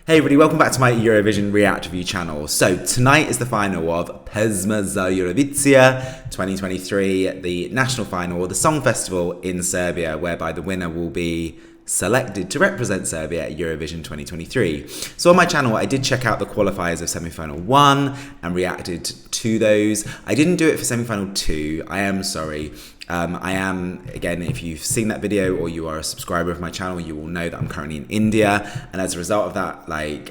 Hey everybody, welcome back to my Eurovision React Review channel. So tonight is the final of Pesma za Eurovision 2023, the national final, or the song festival in Serbia, whereby the winner will be selected to represent Serbia at Eurovision 2023. So on my channel, I did check out the qualifiers of semi-final 1 and reacted to those. I didn't do it for semi-final 2, I am sorry. I am, again, if you've seen that video or you are a subscriber of my channel, you will know that I'm currently in India, and as a result of that,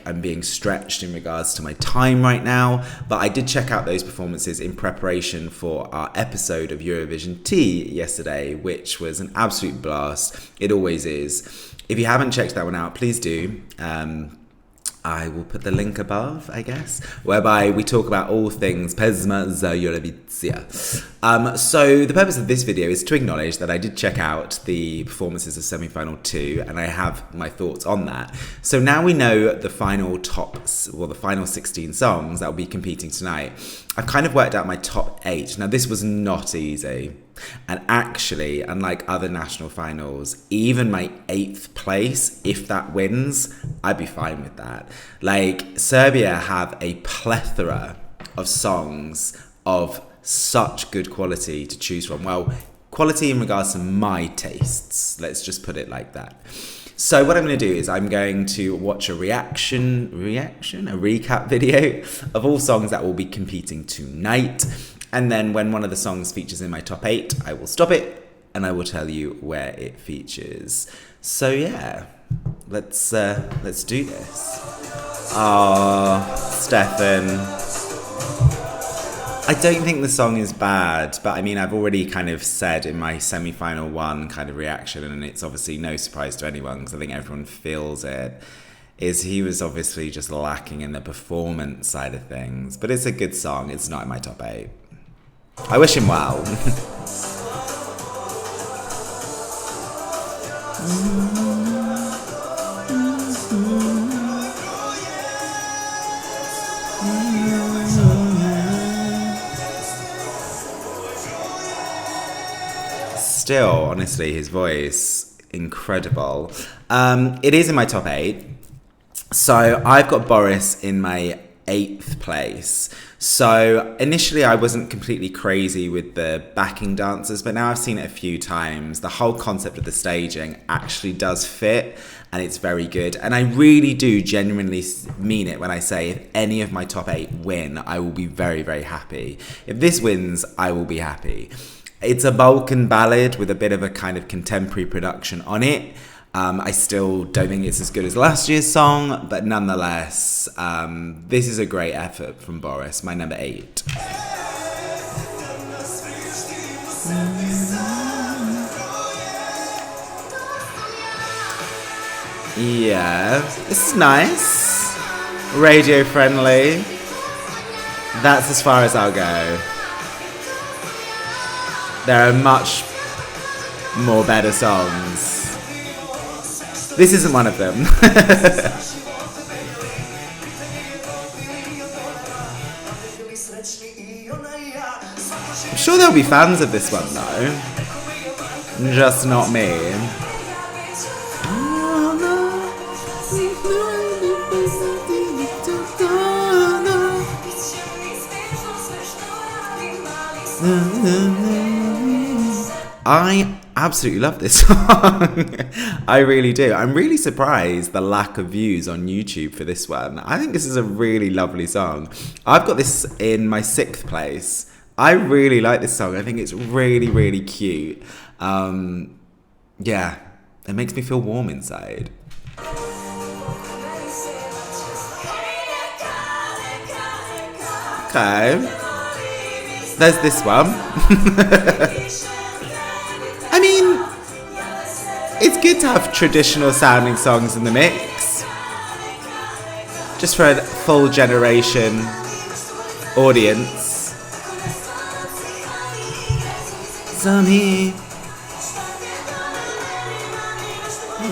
I'm being stretched in regards to my time right now. But I did check out those performances in preparation for our episode of Eurovision Tea yesterday, which was an absolute blast. It always is. If you haven't checked that one out, please do. I will put the link above, I guess, whereby we talk about all things Pesma za Eurovision. So the purpose of this video is to acknowledge that I did check out the performances of semi-final 2, and I have my thoughts on that. So now we know the final the final 16 songs that will be competing tonight. I've kind of worked out my top 8. Now this was not easy. And actually, unlike other national finals, even my 8th place, if that wins, I'd be fine with that. Serbia have a plethora of songs of such good quality to choose from. Well, quality in regards to my tastes, let's just put it like that. So what I'm going to do is I'm going to watch a recap video of all songs that will be competing tonight. And then when one of the songs features in my top 8, I will stop it and I will tell you where it features. So yeah, let's do this. Oh, Stefan. I don't think the song is bad, but I mean, I've already kind of said in my semi-final 1 kind of reaction, and it's obviously no surprise to anyone because I think everyone feels it, is he was obviously just lacking in the performance side of things. But it's a good song. It's not in my top 8. I wish him well. Still, honestly, his voice, incredible. It is in my top 8. So I've got Boris in my 8th place. So initially I wasn't completely crazy with the backing dancers, but now I've seen it a few times. The whole concept of the staging actually does fit, and it's very good. And I really do genuinely mean it when I say if any of my top 8 win, I will be very, very happy. If this wins, I will be happy. It's a Balkan ballad with a bit of a kind of contemporary production on it. I still don't think it's as good as last year's song, but nonetheless, this is a great effort from Boris, my number 8. Yeah, this is nice. Radio friendly. That's as far as I'll go. There are much more better songs. This isn't one of them. I'm sure there'll be fans of this one though. Just not me. I absolutely love this song. I really do. I'm really surprised the lack of views on YouTube for this one. I think this is a really lovely song. I've got this in my 6th place. I really like this song. I think it's really, really cute. Yeah, it makes me feel warm inside. Okay. There's this one. I mean, it's good to have traditional sounding songs in the mix. Just for a full generation audience. Zumi.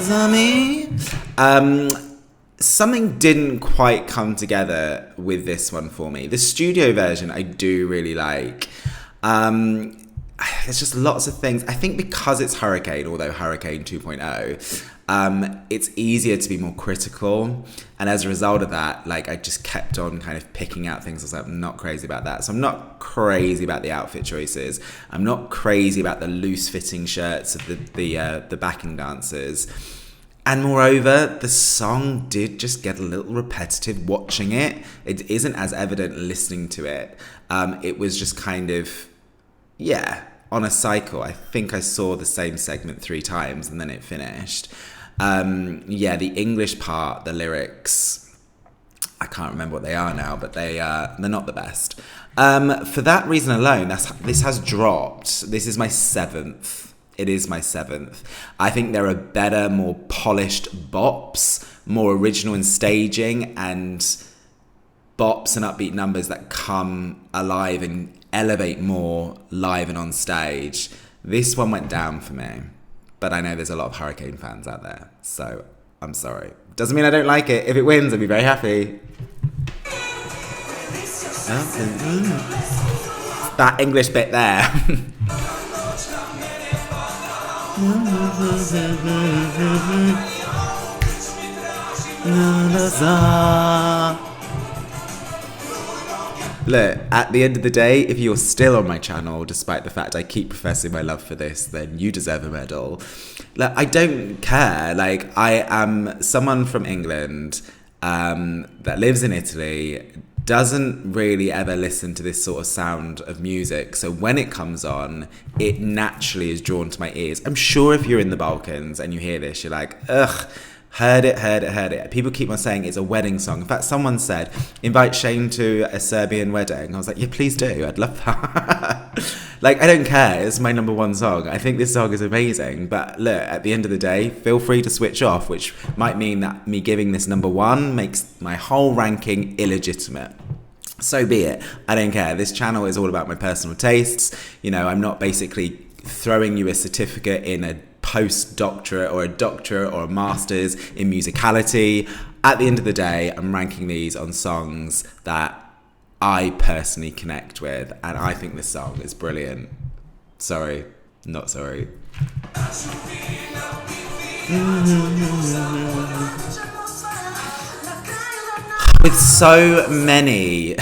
Zami. Something didn't quite come together with this one for me. The studio version I do really like. There's just lots of things. I think because it's Hurricane, although Hurricane 2.0, it's easier to be more critical. And as a result of that, like, I just kept on kind of picking out things. I was like, I'm not crazy about that. So I'm not crazy about the outfit choices. I'm not crazy about the loose fitting shirts of the backing dancers. And moreover, the song did just get a little repetitive watching it. It isn't as evident listening to it. It was just kind of, on a cycle. I think I saw the same segment 3 times and then it finished. The English part, the lyrics, I can't remember what they are now, but they're not the best. For that reason alone, this has dropped. This is my 7th. It is my 7th. I think there are better, more polished bops, more original in staging, and bops and upbeat numbers that come alive and elevate more live and on stage. This one went down for me, but I know there's a lot of Hurricane fans out there, so I'm sorry. Doesn't mean I don't like it. If it wins, I'd be very happy. That English bit there. Look, at the end of the day, if you're still on my channel, despite the fact I keep professing my love for this, then you deserve a medal. Look, I don't care. Like, I am someone from England that lives in Italy, doesn't really ever listen to this sort of sound of music. So when it comes on, it naturally is drawn to my ears. I'm sure if you're in the Balkans and you hear this, you're like, ugh, heard it. People keep on saying it's a wedding song. In fact, someone said, invite Shane to a Serbian wedding. I was like, yeah, please do. I'd love that. Like, I don't care. It's my number 1 song. I think this song is amazing. But look, at the end of the day, feel free to switch off, which might mean that me giving this number 1 makes my whole ranking illegitimate. So be it. I don't care. This channel is all about my personal tastes. You know, I'm not basically throwing you a certificate in a post-doctorate or a doctorate or a master's in musicality. At the end of the day, I'm ranking these on songs that I personally connect with, and I think this song is brilliant. Sorry, not sorry. With so many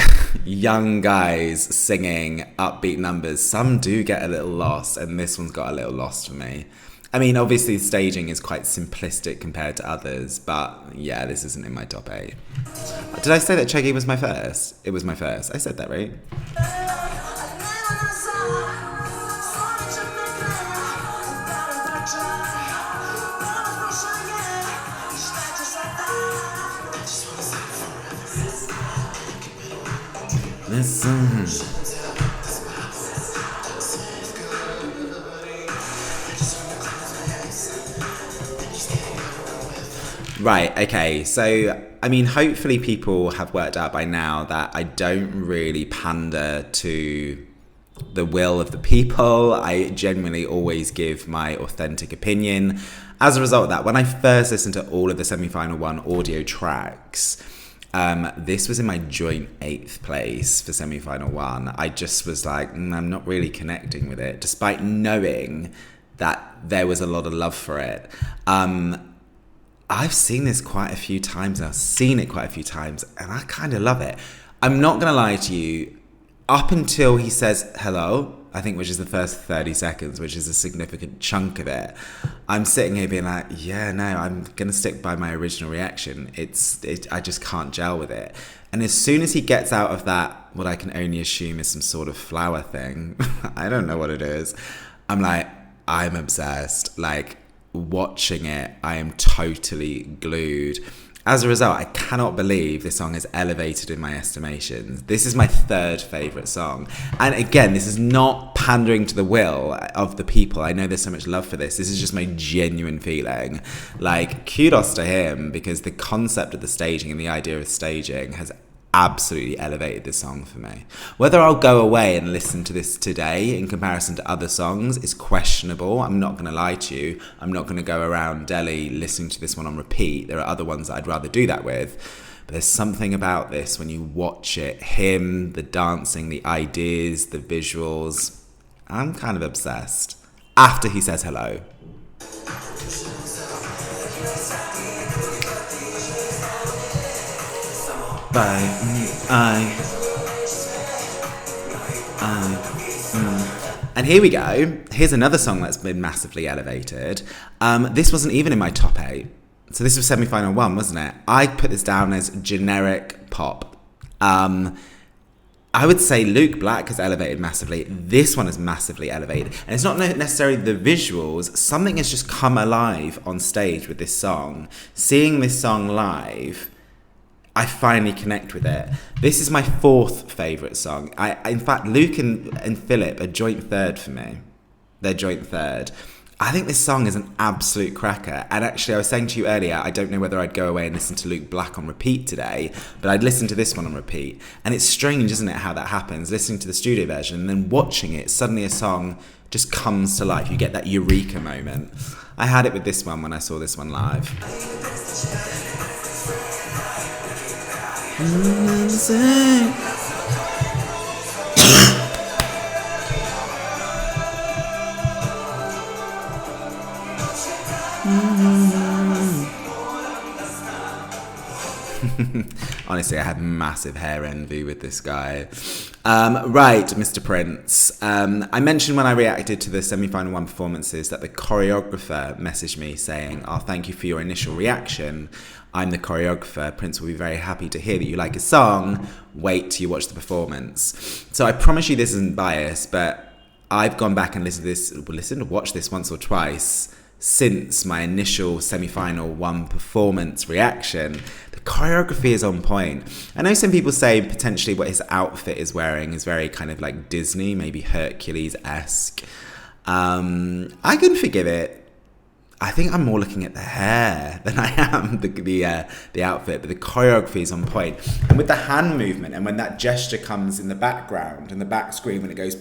young guys singing upbeat numbers, some do get a little lost, and this one's got a little lost for me. I mean, obviously staging is quite simplistic compared to others, but yeah, this isn't in my top 8. Did I say that Chegi was my first? It was my first. I said that, right? Listen. Right, okay, so, I mean, hopefully people have worked out by now that I don't really pander to the will of the people. I genuinely always give my authentic opinion. As a result of that, when I first listened to all of the semi-final 1 audio tracks, this was in my joint 8th place for semi-final 1. I just was like, I'm not really connecting with it, despite knowing that there was a lot of love for it. I've seen this quite a few times and I've seen it quite a few times and I kind of love it. I'm not going to lie to you, up until he says hello, I think, which is the first 30 seconds, which is a significant chunk of it, I'm sitting here being like, yeah, no, I'm going to stick by my original reaction. I just can't gel with it. And as soon as he gets out of that, what I can only assume is some sort of flower thing, I don't know what it is, I'm like, I'm obsessed. Like, watching it, I am totally glued. As a result, I cannot believe this song has elevated in my estimations. This is my 3rd favourite song. And again, this is not pandering to the will of the people. I know there's so much love for this. This is just my genuine feeling. Like, kudos to him, because the concept of the staging and the idea of staging has absolutely elevated this song for me. Whether I'll go away and listen to this today in comparison to other songs is questionable. I'm not going to lie to you. I'm not going to go around Delhi listening to this one on repeat. There are other ones that I'd rather do that with. But there's something about this when you watch it. Him, the dancing, the ideas, the visuals. I'm kind of obsessed. After he says hello. And here we go. Here's another song that's been massively elevated. This wasn't even in my top 8. So this was semi-final 1, wasn't it? I put this down as generic pop. I would say Luke Black has elevated massively. This one is massively elevated. And it's not necessarily the visuals. Something has just come alive on stage with this song. Seeing this song live, I finally connect with it. This is my 4th favourite song. In fact, Luke and Philip are joint 3rd for me. They're joint 3rd. I think this song is an absolute cracker. And actually, I was saying to you earlier, I don't know whether I'd go away and listen to Luke Black on repeat today, but I'd listen to this one on repeat. And it's strange, isn't it, how that happens? Listening to the studio version and then watching it, suddenly a song just comes to life. You get that eureka moment. I had it with this one when I saw this one live. Honestly, I had massive hair envy with this guy. Right, Mr. Prince. I mentioned when I reacted to the semi-final 1 performances that the choreographer messaged me saying, "Oh, thank you for your initial reaction. I'm the choreographer. Prince will be very happy to hear that you like a song. Wait till you watch the performance." So I promise you this isn't biased, but I've gone back and watched this once or twice since my initial semi-final 1 performance reaction. The choreography is on point. I know some people say potentially what his outfit is wearing is very kind of like Disney, maybe Hercules-esque. I can forgive it. I think I'm more looking at the hair than I am the outfit, but the choreography is on point. And with the hand movement and when that gesture comes in the background, in the back screen when it goes,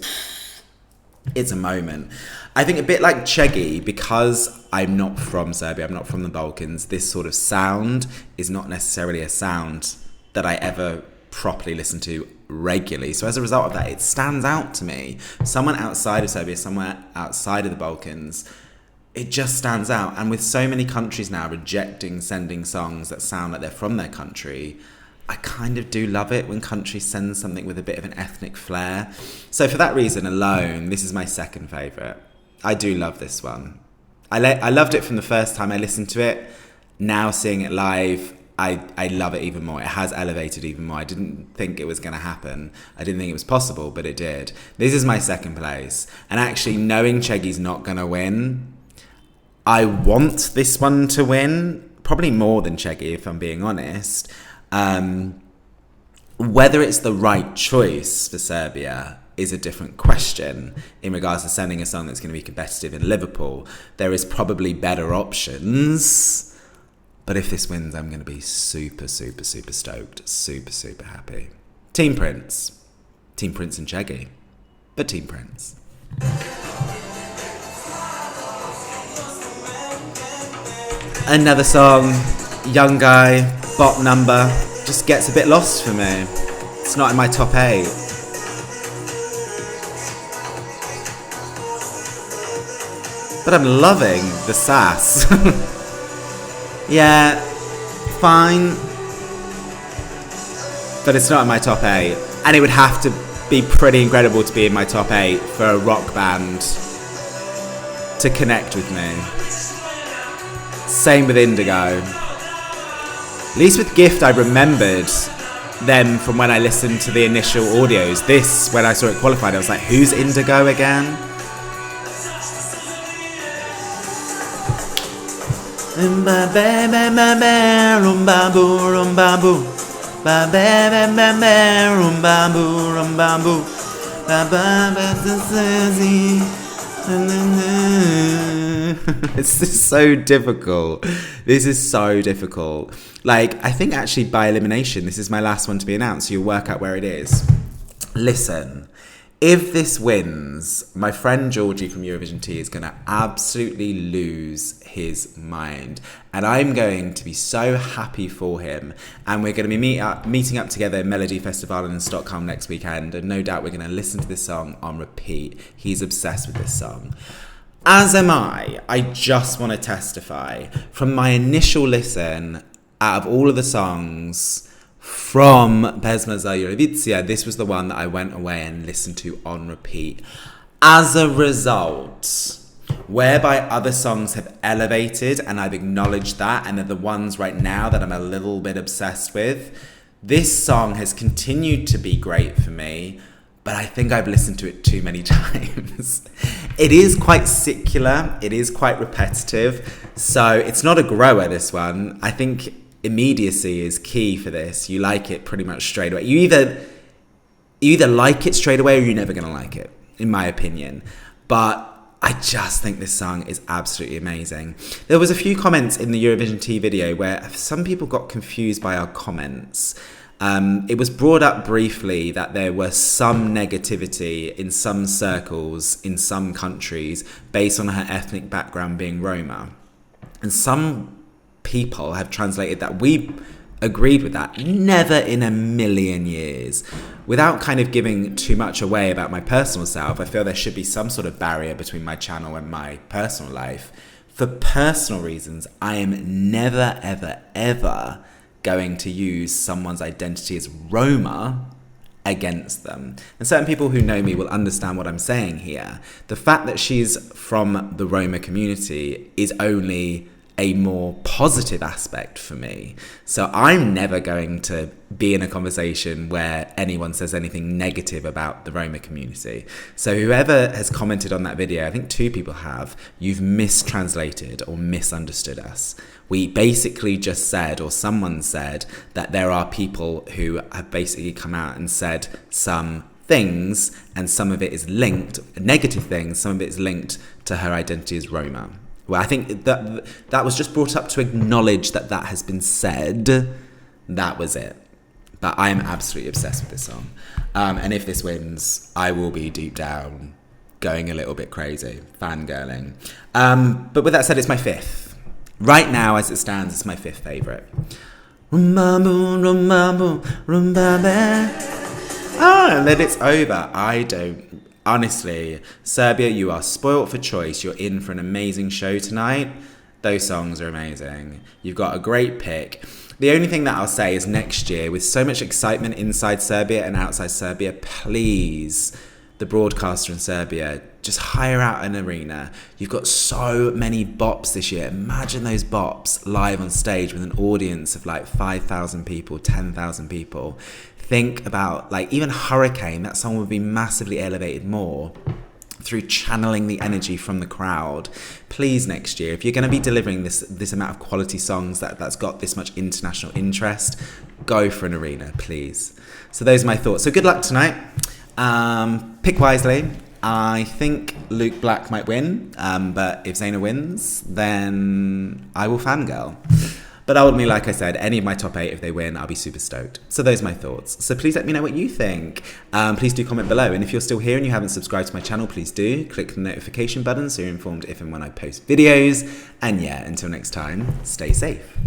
it's a moment. I think a bit like Chegi, because I'm not from Serbia, I'm not from the Balkans, this sort of sound is not necessarily a sound that I ever properly listen to regularly. So as a result of that, it stands out to me. Someone outside of Serbia, somewhere outside of the Balkans, it just stands out. And with so many countries now rejecting sending songs that sound like they're from their country, I kind of do love it when countries send something with a bit of an ethnic flair. So for that reason alone, this is my 2nd favourite. I do love this one. I loved it from the first time I listened to it. Now seeing it live, I love it even more. It has elevated even more. I didn't think it was going to happen. I didn't think it was possible, but it did. This is my 2nd place. And actually, knowing Chegi's not going to win, I want this one to win, probably more than Chegi, if I'm being honest. Whether it's the right choice for Serbia is a different question in regards to sending a song that's going to be competitive in Liverpool. There is probably better options, but if this wins, I'm going to be super, super, super stoked, super, super happy. Team Prince and Chegi, but Team Prince. Another song, young guy, bop number, just gets a bit lost for me. It's not in my top 8. But I'm loving the sass. Yeah, fine. But it's not in my top 8. And it would have to be pretty incredible to be in my top 8 for a rock band to connect with me. Same with Indigo. At least with Gift, I remembered them from when I listened to the initial audios. This, when I saw it qualified, I was like, who's Indigo again? This is so difficult. This is so difficult. Like, I think actually by elimination, this is my last one to be announced, so you'll work out where it is. Listen, if this wins, my friend Georgie from Eurovision T is going to absolutely lose his mind. And I'm going to be so happy for him. And we're going to be meeting up together in Melody Festival in Stockholm next weekend. And no doubt we're going to listen to this song on repeat. He's obsessed with this song. As am I. I just want to testify. From my initial listen, out of all of the songs, from Pesma za Eurovision, this was the one that I went away and listened to on repeat. As a result, whereby other songs have elevated and I've acknowledged that, and they're the ones right now that I'm a little bit obsessed with, this song has continued to be great for me, but I think I've listened to it too many times. It is quite secular, it is quite repetitive, so it's not a grower, this one. I think immediacy is key for this. You like it pretty much straight away. You either like it straight away or you're never going to like it, in my opinion. But I just think this song is absolutely amazing. There was a few comments in the Eurovision T video where some people got confused by our comments. It was brought up briefly that there was some negativity in some circles in some countries based on her ethnic background being Roma. And some people have translated that. We agreed with that. Never in a million years. Without kind of giving too much away about my personal self, I feel there should be some sort of barrier between my channel and my personal life. For personal reasons, I am never, ever, ever going to use someone's identity as Roma against them. And certain people who know me will understand what I'm saying here. The fact that she's from the Roma community is only a more positive aspect for me. So I'm never going to be in a conversation where anyone says anything negative about the Roma community. So whoever has commented on that video, I think 2 people have, you've mistranslated or misunderstood us. We basically just said, or someone said, that there are people who have basically come out and said some things, and some of it is linked, negative things, some of it is linked to her identity as Roma. Well, I think that was just brought up to acknowledge that that has been said. That was it. But I am absolutely obsessed with this song. And if this wins, I will be deep down going a little bit crazy, fangirling. But with that said, it's my 5th. Right now, as it stands, it's my 5th favourite. And then it's over. I don't... Honestly, Serbia, you are spoilt for choice. You're in for an amazing show tonight. Those songs are amazing. You've got a great pick. The only thing that I'll say is next year, with so much excitement inside Serbia and outside Serbia, please, the broadcaster in Serbia, just hire out an arena. You've got so many bops this year. Imagine those bops live on stage with an audience of like 5,000 people, 10,000 people. Think about, like, even Hurricane, that song would be massively elevated more through channeling the energy from the crowd. Please, next year, if you're going to be delivering this amount of quality songs that's got this much international interest, go for an arena, please. So those are my thoughts. So good luck tonight. Pick wisely. I think Luke Black might win, but if Zaina wins, then I will fangirl. But ultimately, like I said, any of my top 8, if they win, I'll be super stoked. So those are my thoughts. So please let me know what you think. Please do comment below. And if you're still here and you haven't subscribed to my channel, please do. Click the notification button so you're informed if and when I post videos. And yeah, until next time, stay safe.